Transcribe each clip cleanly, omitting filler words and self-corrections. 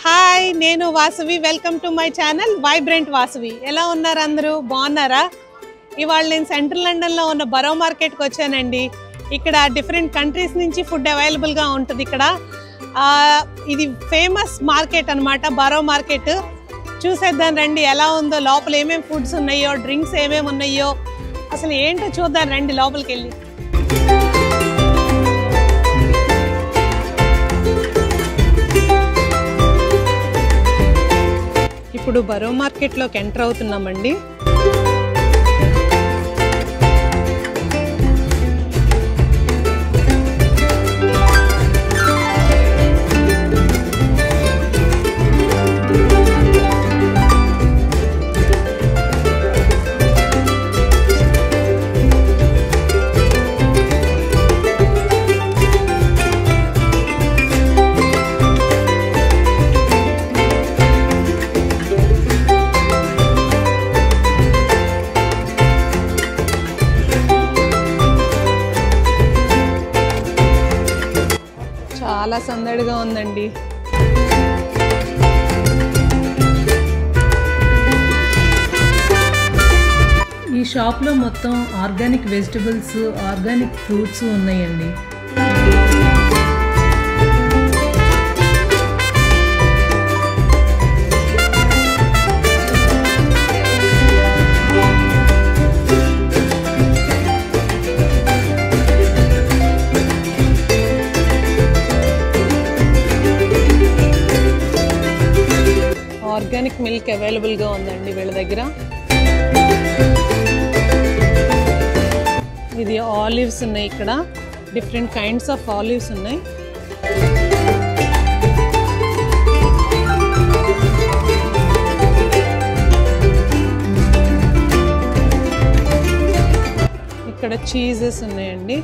Hi, నేను Vasavi. Welcome to my channel vibrant Vasavi. ఎలా ఉన్నారు అందరూ? బాగున్నారా? ఇవాళ నేను సెంట్రల్ లండన్లో ఉన్న బరో మార్కెట్కి వచ్చానండి. ఇక్కడ డిఫరెంట్ కంట్రీస్ నుంచి ఫుడ్ అవైలబుల్గా ఉంటుంది. ఇక్కడ ఇది ఫేమస్ మార్కెట్ అనమాట, బరో మార్కెట్. చూసేద్దాం రండి ఎలా ఉందో, లోపల ఏమేమి ఫుడ్స్ ఉన్నాయో, డ్రింక్స్ ఏమేమి ఉన్నాయో, అసలు ఏంటో చూద్దాం రండి లోపలికి వెళ్ళి. ఇప్పుడు బరో మార్కెట్లోకి ఎంటర్ అవుతున్నామండి. చాలా సందడిగా ఉందండి. ఈ షాప్లో మొత్తం ఆర్గానిక్ వెజిటబుల్స్, ఆర్గానిక్ ఫ్రూట్స్ ఉన్నాయండి. ఆర్గానిక్ మిల్క్ అవైలబుల్గా ఉందండి వీళ్ళ దగ్గర. ఇది ఆలివ్స్ ఉన్నాయి, ఇక్కడ డిఫరెంట్ కైండ్స్ ఆఫ్ ఆలివ్స్ ఉన్నాయి. ఇక్కడ చీజెస్ ఉన్నాయండి.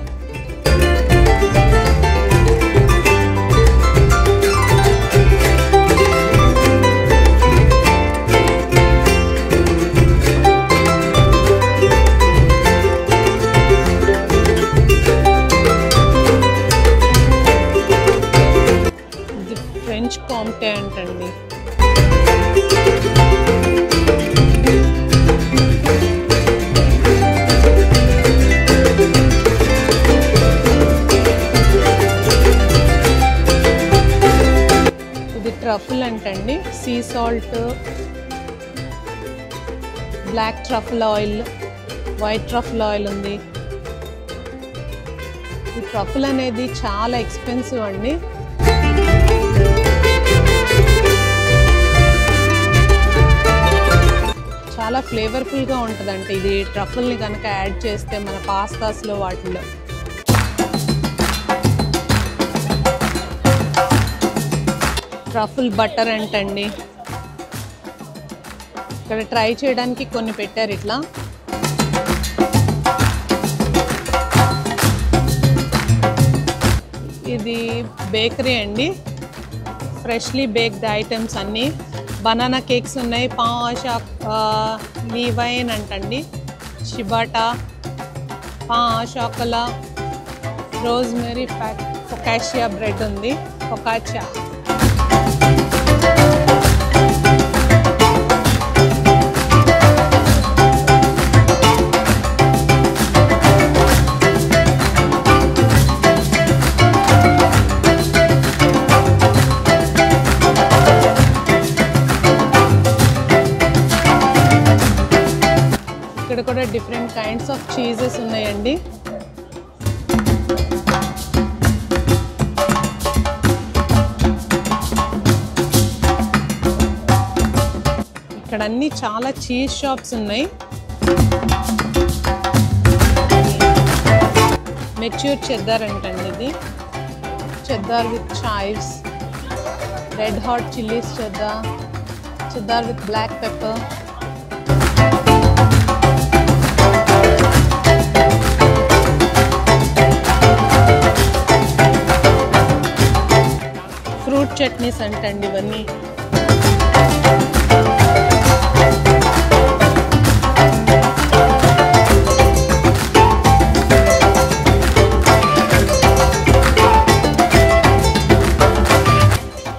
ఫ్రెంచ్ కాంటే అంటండి. ఇది ట్రఫుల్ అంటండి. Sea salt, black truffle oil, white truffle oil ఉంది. ఈ ట్రఫుల్ అనేది చాలా ఎక్స్పెన్సివ్ అండి. చాలా ఫ్లేవర్ఫుల్గా ఉంటుందంటే ఇది ట్రఫుల్ని కనుక యాడ్ చేస్తే మన పాస్తాస్లో వాటిల్లో. ట్రఫుల్ బటర్ అంటండి. ఇక్కడ ట్రై చేయడానికి కొన్ని పెట్టారు ఇట్లా. ఇది బేకరీ అండి. ఫ్రెష్లీ బేక్డ్ ఐటమ్స్ అన్నీ. బనానా కేక్స్ ఉన్నాయి, పాషా లీవైన్ అంటండి, షిబాటా, షాకలా, రోజ్మెరీ ఫొకాషియా బ్రెడ్ ఉంది, ఫొకాచా. ఇక్కడ కూడా డిఫరెంట్ కైండ్స్ ఆఫ్ చీజెస్ ఉన్నాయండి. ఇక్కడ అన్ని చాలా చీజ్ షాప్స్ ఉన్నాయి. మెచ్యూర్ చెద్దార్ అంటండి ఇది. Cheddar with chives, red hot chillies cheddar, cheddar with black pepper. Fruit chutneys అంటండి ఇవన్నీ.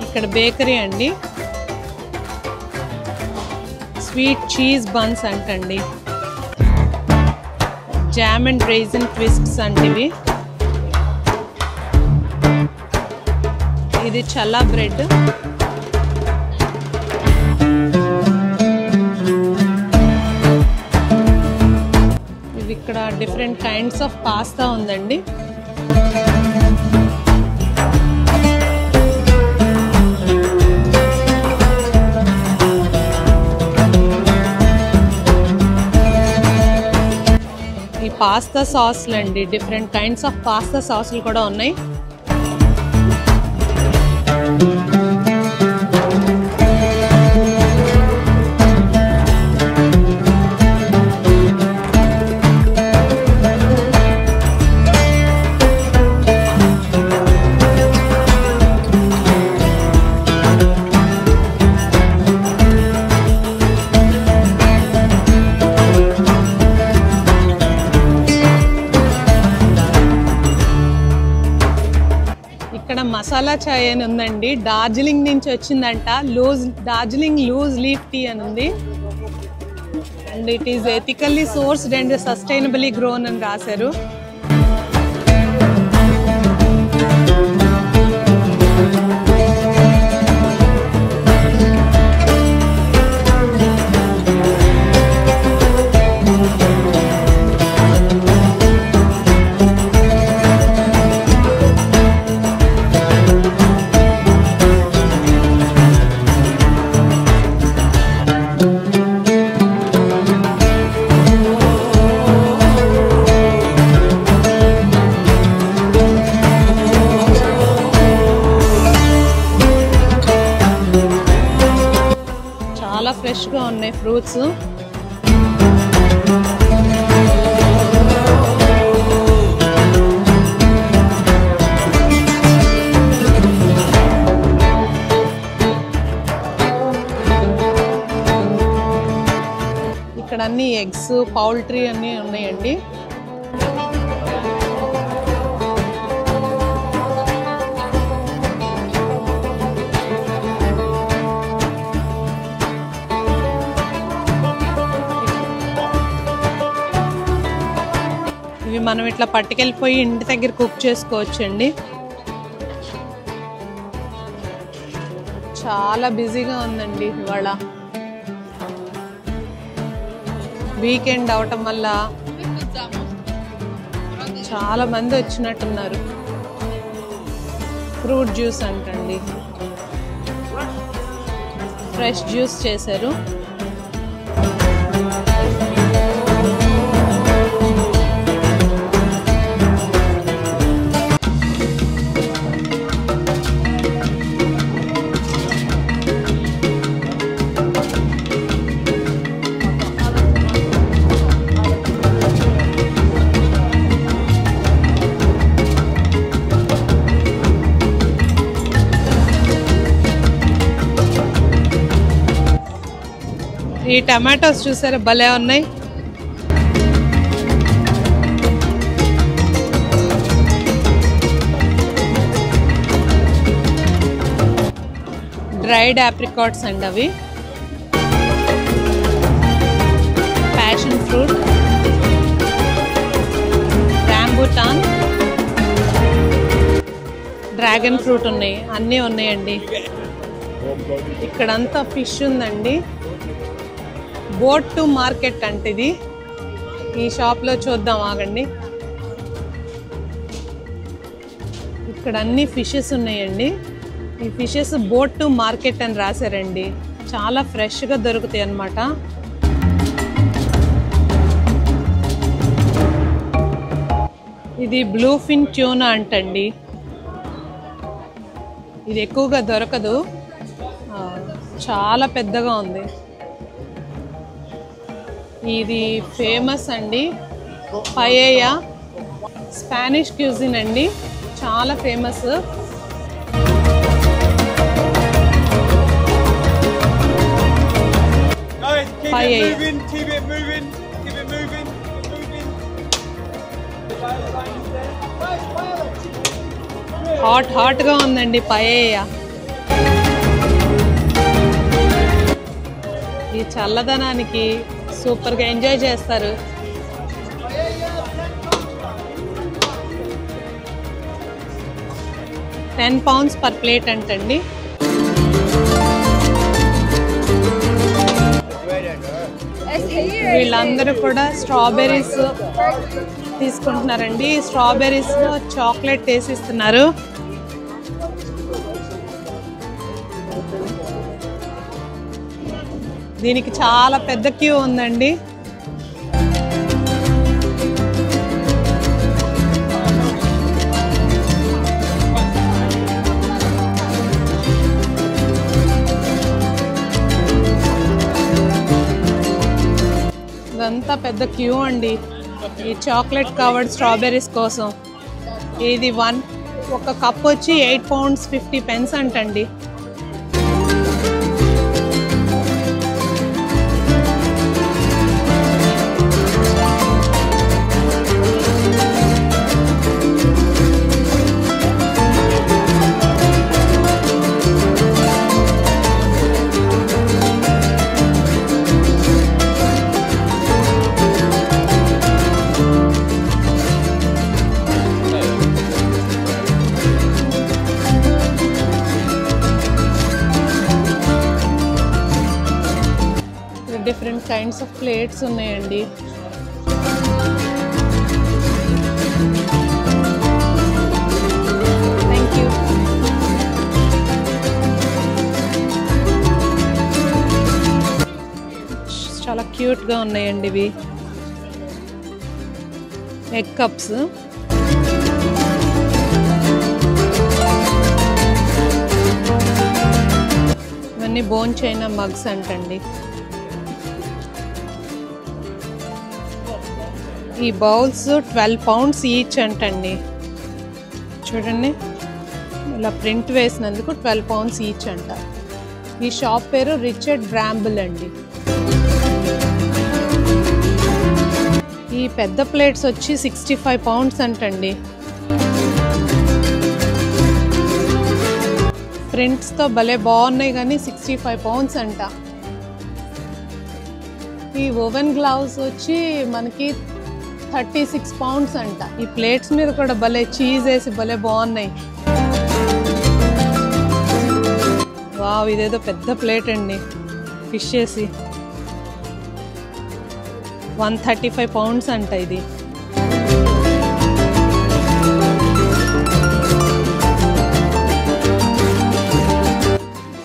ఇక్కడ బేకరీ అండి. స్వీట్ చీజ్ బన్స్ అంటండి. జామ్ అండ్ రైజిన్ ట్విస్ట్స్ అంటివి. ఇది చల్లా బ్రెడ్. ఇది ఇక్కడ డిఫరెంట్ కైండ్స్ ఆఫ్ పాస్తా ఉందండి. ఈ పాస్తా సాస్లు అండి, డిఫరెంట్ కైండ్స్ ఆఫ్ పాస్తా సాస్లు కూడా ఉన్నాయి. ఇక్కడ మసాలా చాయ్ అని ఉందండి. డార్జిలింగ్ నుంచి వచ్చిందంట. డార్జిలింగ్ లూజ్ లీఫ్ టీ అని ఉంది. And it is ethically sourced and sustainably grown అని రాశారు. చాలా ఫ్రెష్గా ఉన్నాయి ఫ్రూట్స్. ఇక్కడ అన్ని ఎగ్స్, పౌల్ట్రీ అన్నీ ఉన్నాయండి. ఇవి మనం ఇట్లా పట్టుకెళ్ళిపోయి ఇంటి దగ్గర కుక్ చేసుకోవచ్చండి. చాలా బిజీగా ఉందండి ఇవాళ. వీకెండ్ అవటం వల్ల చాలా మంది వచ్చినట్టున్నారు. ఫ్రూట్ జ్యూస్ అంటండి, ఫ్రెష్ జ్యూస్ చేశారు. ఈ టమాటోస్ చూసారా, భలే ఉన్నాయి. డ్రైడ్ ఆప్రికాట్స్ అండి అవి. Passion fruit, rambutan, dragon fruit ఉన్నాయి. అన్నీ ఉన్నాయండి. ఇక్కడంతా ఫిష్ ఉందండి. బోట్ టు మార్కెట్ అంటే ఇది. ఈ షాప్లో చూద్దాం, ఆగండి. ఇక్కడ అన్ని ఫిషెస్ ఉన్నాయండి. ఈ ఫిషెస్ బోట్ టు మార్కెట్ అని రాశారండి. చాలా ఫ్రెష్గా దొరుకుతాయి అన్నమాట. ఇది బ్లూ ఫిన్ ట్యూనా అంటండి. ఇది ఎక్కువగా దొరకదు, చాలా పెద్దగా ఉంది. ఇది ఫేమస్ అండి, పయేయా. స్పానిష్ క్యూజిన్ అండి, చాలా ఫేమస్. హాట్గా ఉందండి పయేయా. ఇది చల్లదనానికి సూపర్గా ఎంజాయ్ చేస్తారు. £10 per plate అంటండి. వీళ్ళందరూ కూడా స్ట్రాబెర్రీస్ తీసుకుంటున్నారండి. స్ట్రాబెర్రీస్ లో చాక్లెట్ వేసిస్తున్నారు. దీనికి చాలా పెద్ద క్యూ ఉందండి. ఇదంతా పెద్ద క్యూ అండి ఈ చాక్లెట్ కవర్డ్ స్ట్రాబెర్రీస్ కోసం. ఇది ఒక కప్ వచ్చి £8.50 అంటండి. డిఫరెంట్ కైండ్స్ ఆఫ్ ప్లేట్స్ ఉన్నాయండి. Thank you. చాలా క్యూట్గా ఉన్నాయండి ఇవి. Egg cups. ఇవన్నీ బోన్ చైనా మగ్స్ అంటండి. ఈ బౌల్స్ £12 ఈచ్ అంటండి. చూడండి ఇలా ప్రింట్ వేసినందుకు £12 ఈచ్ అంట. ఈ షాప్ పేరు రిచర్డ్ బ్రాంబుల్ అండి. ఈ పెద్ద ప్లేట్స్ వచ్చి £65 అంటండి. ప్రింట్స్తో భలే బాగున్నాయి కానీ £65 అంట. ఈ ఓవెన్ గ్లౌస్ వచ్చి మనకి £36 అంట. ఈ ప్లేట్స్ మీద కూడా భలే చీజ్ వేసి భలే బాగున్నాయి. వావ్, ఇదేదో పెద్ద ప్లేట్ అండి ఫిష్ వేసి. £135 అంట ఇది.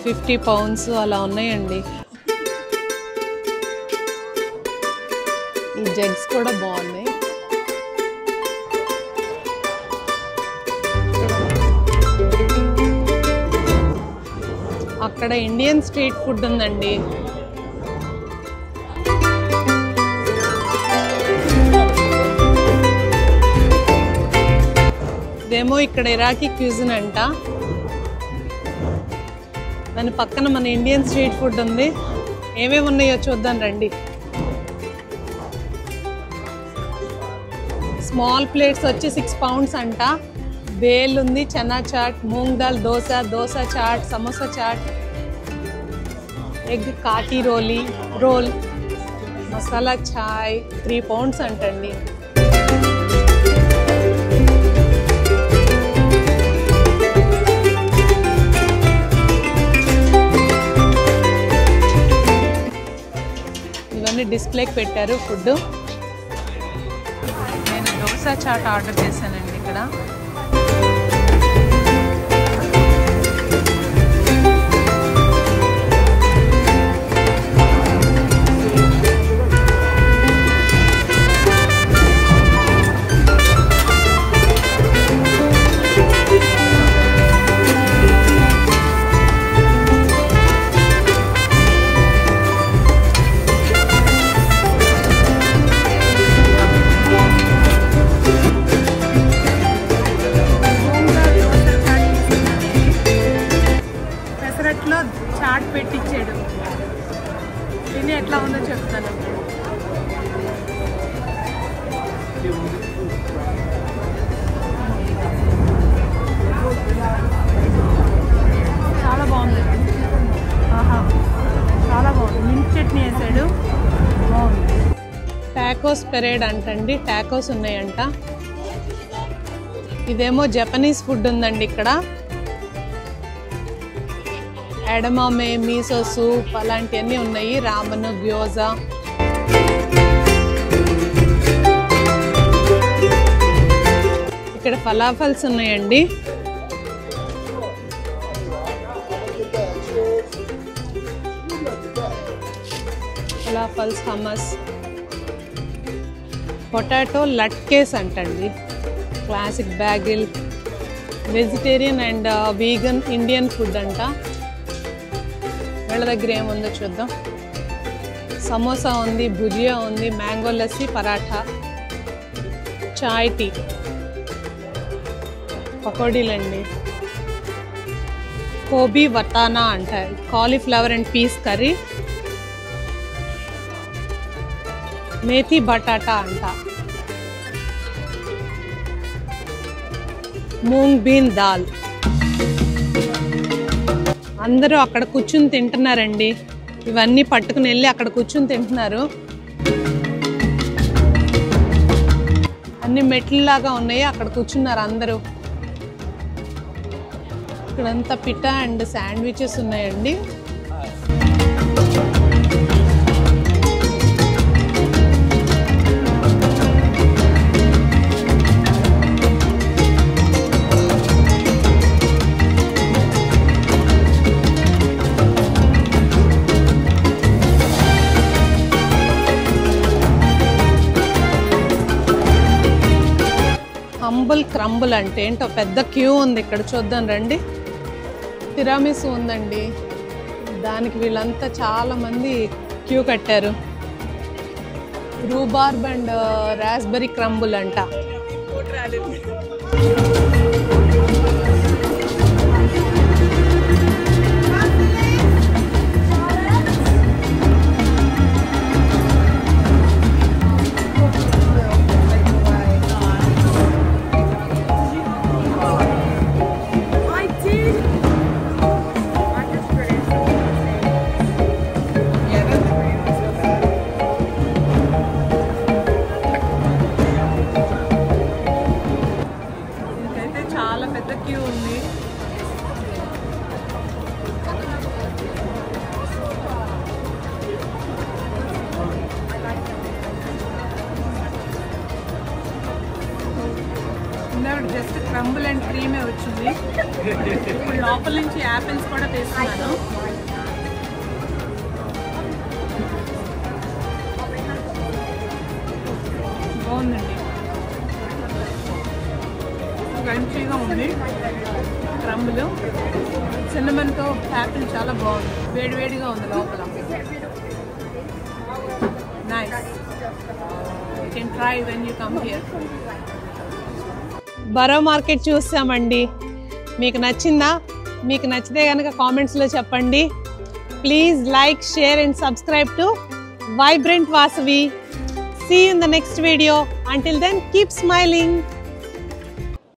£50 అలా ఉన్నాయండి. ఈ జగ్స్ కూడా బాగున్నాయి. అక్కడ ఇండియన్ స్ట్రీట్ ఫుడ్ ఉందండి. ఇదేమో ఇక్కడ ఇరాకీ క్యూజిన్ అంట. దాని పక్కన మన ఇండియన్ స్ట్రీట్ ఫుడ్ ఉంది. ఏమేమి ఉన్నాయో చూద్దాం రండి. స్మాల్ ప్లేట్స్ వచ్చి £6 అంట. బేల్ ఉంది, చనా చాట్, మూంగ్ దాల్ దోశ చాట్, సమోసా చాట్, ఎగ్ కాటి రోల్, మసాలా చాయ్ £3 అంటండి. ఇవన్నీ డిస్ప్లేకి పెట్టారు ఫుడ్. నేను దోశ చాట్ ఆర్డర్ చేశానండి ఇక్కడ. చాట్ పెట్టించాడు. తిని ఎట్లా ఉందో చెప్తాను. చాలా బాగుంది. ఆహా, చాలా బాగుంది. మింట్ చట్నీ వేసాడు. టాకోస్ పెరేడ్ అంటండి, టాకోస్ ఉన్నాయంట. ఇదేమో జపనీస్ ఫుడ్ ఉందండి ఇక్కడ. ఎడమామే, మీసో సూప్ అలాంటివన్నీ ఉన్నాయి. రామన్, గ్యోజా. ఇక్కడ ఫలాఫల్స్ ఉన్నాయండి. ఫలాఫల్స్, హమస్, పొటాటో లట్కేస్ అంటండి. Classic bagel, vegetarian and vegan Indian food అంట. వీళ్ళ దగ్గర ఏముందో చూద్దాం. సమోసా ఉంది, భుజియా ఉంది, మ్యాంగో లస్సీ, పరాఠా, చాయ్, టీ, పకోడీలండి. కోబీ వటానా అంట, cauliflower and peas curry, methi batata అంట, మూంగ్ బీన్ దాల్. అందరూ అక్కడ కూర్చుని తింటున్నారండి. ఇవన్నీ పట్టుకుని వెళ్ళి అక్కడ కూర్చుని తింటున్నారు. అన్ని మెట్లలాగా ఉన్నాయి, అక్కడ కూర్చున్నారు అందరూ. ఇక్కడంతా పిటా అండ్ శాండ్విచెస్ ఉన్నాయండి. హంబుల్ క్రంబుల్ అంటే ఏంటో పెద్ద క్యూ ఉంది ఇక్కడ, చూద్దాం రండి. తిరామిసు ఉందండి, దానికి వీళ్ళంతా చాలా మంది క్యూ కట్టారు. రూబార్బ్ అండ్ రాస్బెర్రీ క్రంబుల్ అంట. జస్ట్ క్రంబుల్ అండ్ క్రీమే వచ్చింది. ఇప్పుడు లోపల నుంచి యాపిల్స్ కూడా తీసుకున్నాను. బాగుందండి, క్రంచీగా ఉంది. క్రంబుల్ సిన్నమన్తో యాపిల్ చాలా బాగుంది, వేడివేడిగా ఉంది లోపల. Nice, you can try when you come here. Borough Market చూసామండి. మీకు నచ్చిందా? మీకు నచ్చితే కనుక కామెంట్స్లో చెప్పండి. Please like, share and subscribe to Vibrant Vasavi. See you in the next video. Until then, keep smiling.